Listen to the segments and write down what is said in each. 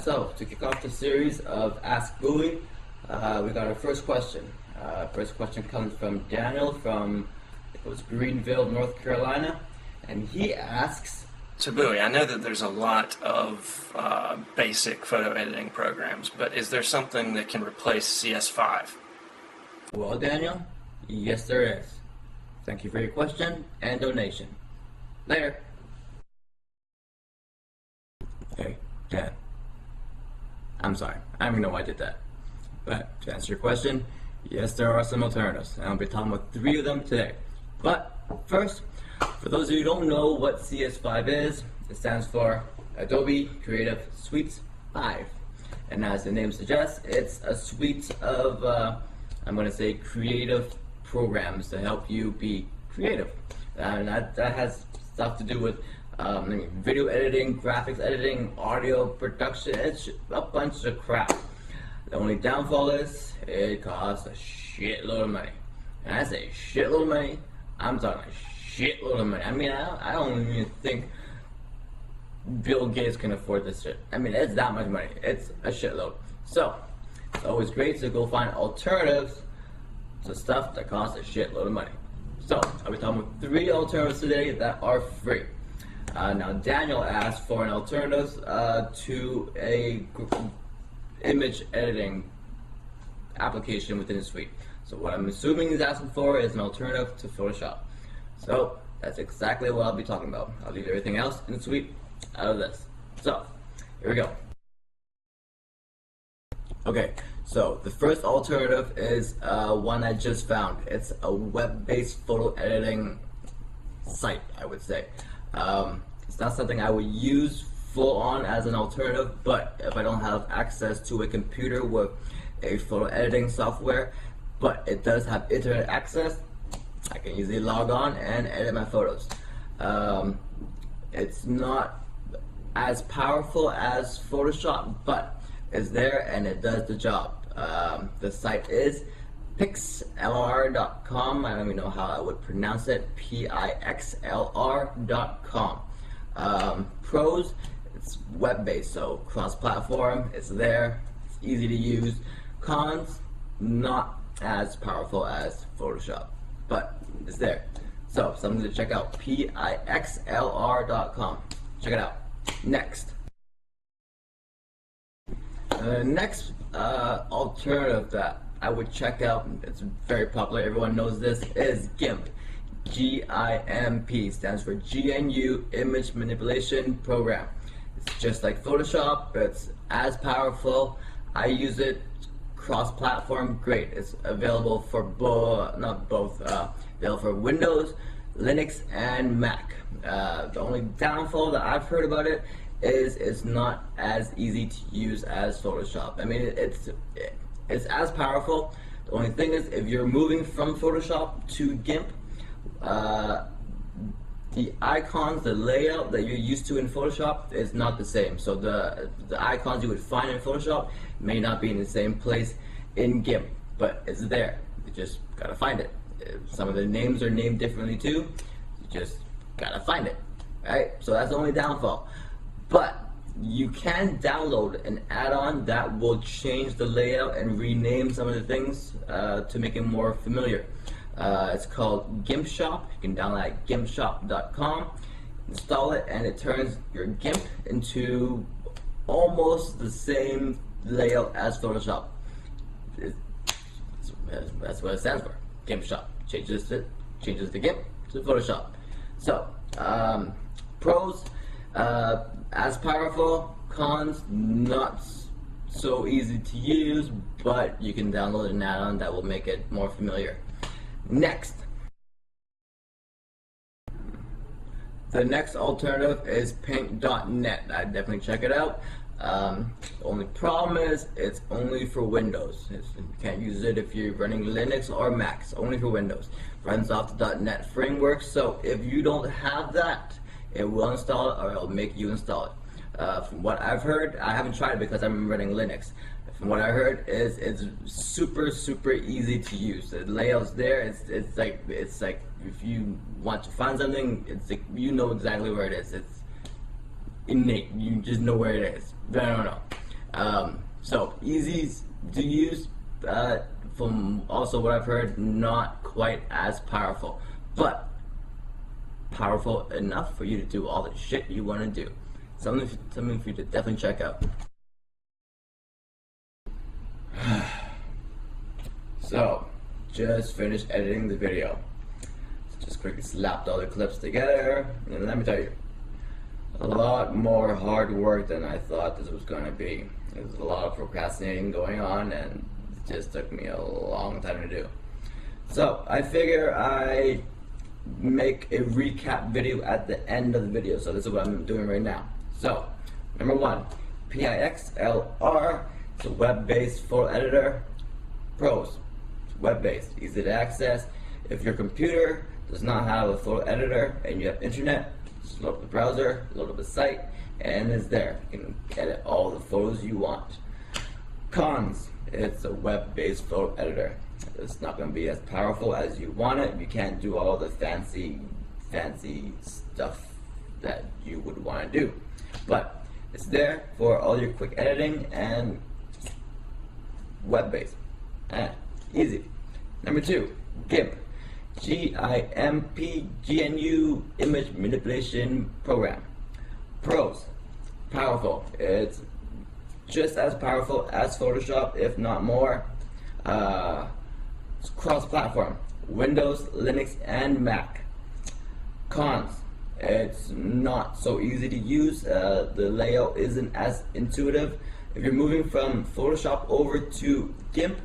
So, to kick off the series of AskBooey, we got our first question. First question comes from Daniel from, it was Greenville, North Carolina, and he asks, So Booey, I know that there's a lot of basic photo editing programs, but is there something that can replace CS5? well, Daniel, yes there is. Thank you for your question and donation. Later. Hey, Dan. I'm sorry, I don't even know why I did that. But to answer your question, yes, there are some alternatives, and I'll be talking about 3 of them today. But first, for those of you who don't know what CS5 is, it stands for Adobe Creative Suite 5. And as the name suggests, it's a suite of, I'm going to say, creative programs to help you be creative. And that has stuff to do with video editing, graphics editing, audio production. It's a bunch of crap. The only downfall is it costs a shitload of money. And I say shitload of money, I'm talking a shitload of money. I mean, I don't even think Bill Gates can afford this shit. I mean, it's that much money. It's a shitload. So, it's always great to go find alternatives to stuff that costs a shitload of money. So, I'll be talking about 3 alternatives today that are free. Now, Daniel asked for an alternative to a image editing application within the suite. So what I'm assuming he's asking for is an alternative to Photoshop. So that's exactly what I'll be talking about. I'll leave everything else in the suite out of this. So here we go. Okay, so the first alternative is one I just found. It's a web-based photo editing site, I would say. It's not something I would use full on as an alternative, but if I don't have access to a computer with a photo editing software, but it does have internet access, I can easily log on and edit my photos. It's not as powerful as Photoshop, but it's there and it does the job. The site is pixlr.com. I don't even know how I would pronounce it. pixlr.com. Pros, it's web-based, so cross-platform, it's there, it's easy to use. Cons, not as powerful as Photoshop, but it's there. So, something to check out, pixlr.com. Check it out. Next. Next alternative that I would check out, it's very popular, everyone knows this, is GIMP. GIMP stands for GNU Image Manipulation Program. It's just like Photoshop, it's as powerful. I use it cross-platform, great. It's available for available for Windows, Linux, and Mac. The only downfall that I've heard about it is it's not as easy to use as Photoshop. I mean, it's as powerful. The only thing is, if you're moving from Photoshop to GIMP, the icons, the layout that you're used to in Photoshop is not the same. So the icons you would find in Photoshop may not be in the same place in GIMP, but it's there. You just gotta find it. Some of the names are named differently too. You just gotta find it, right? So that's the only downfall. But you can download an add-on that will change the layout and rename some of the things to make it more familiar. It's called GIMP Shop. You can download it at gimpshop.com, install it, and it turns your GIMP into almost the same layout as Photoshop. That's what it stands for. GIMP Shop changes the GIMP to Photoshop. So pros, as powerful. Cons, not so easy to use, but you can download an add-on that will make it more familiar. Next. The next alternative is paint.net. I'd definitely check it out. The only problem is it's only for Windows. You can't use it if you're running Linux or Mac. It's only for Windows. Runs off the .net framework, so if you don't have that, it will install it or it'll make you install it. From what I've heard, I haven't tried it because I'm running Linux. From what I heard, is it's super easy to use. The layout's there. It's like if you want to find something, it's like you know exactly where it is. It's innate. You just know where it is. I don't know. So easy to use, from also what I've heard, not quite as powerful, but powerful enough for you to do all the shit you want to do. Something for you to definitely check out. So, just finished editing the video. Just quickly slapped all the clips together, and let me tell you, a lot more hard work than I thought this was going to be. There was a lot of procrastinating going on, and it just took me a long time to do. So, I figure I make a recap video at the end of the video, so this is what I'm doing right now. So, number one, PIXLR, it's a web-based photo editor. Pros, it's web-based, easy to access. If your computer does not have a photo editor and you have internet, just load up the browser, load up the site, and it's there. You can edit all the photos you want. Cons, it's a web-based photo editor. It's not going to be as powerful as you want it. You can't do all the fancy stuff that you would want to do. But it's there for all your quick editing and web-based. Easy. Number two, GIMP. GIMP, GNU Image Manipulation Program. Pros, powerful. It's just as powerful as Photoshop, if not more. It's cross-platform, Windows, Linux, and Mac. Cons, it's not so easy to use. The layout isn't as intuitive. If you're moving from Photoshop over to GIMP,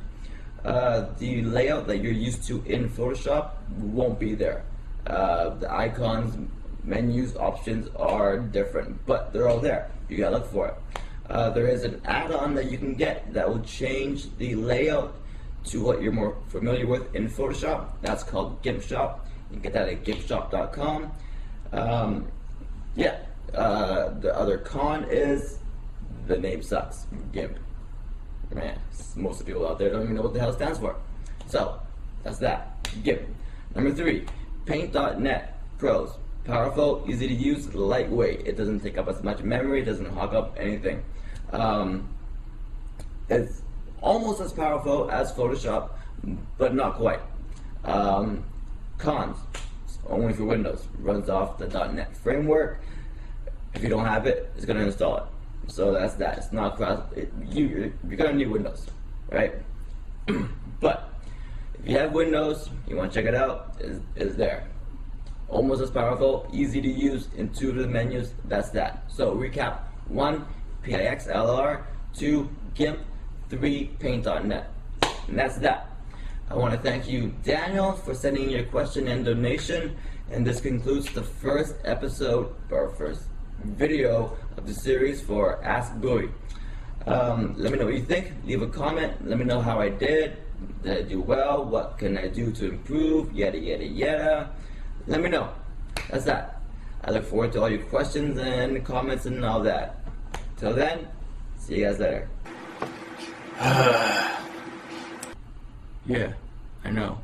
the layout that you're used to in Photoshop won't be there. The icons, menus, options are different, but they're all there. You gotta look for it. There is an add-on that you can get that will change the layout to what you're more familiar with in Photoshop. That's called GIMP Shop. You can get that at gimpshop.com. The other con is the name sucks. GIMP. Man, most of the people out there don't even know what the hell it stands for. So, that's that. GIMP. Number three, Paint.net. Pros. Powerful, easy to use, lightweight. It doesn't take up as much memory, it doesn't hog up anything. It's almost as powerful as Photoshop, but not quite. Cons. It's only for Windows. It runs off the .NET framework. If you don't have it, it's going to install it. So that's that. It's not cross. You're gonna need Windows, right? But if you have Windows, you want to check it out, is there. Almost as powerful, easy to use, intuitive menus. That's that. So recap: 1, PIXLR; 2, GIMP; 3, Paint.net. And that's that. I want to thank you, Daniel, for sending your question and donation. And this concludes the first episode, or first video of the series for AskBooey. Let me know what you think. Leave a comment. Let me know how I did. Did I do well? What can I do to improve? Yada yada yada. Let me know. That's that. I look forward to all your questions and comments and all that. Till then, see you guys later. Yeah, I know.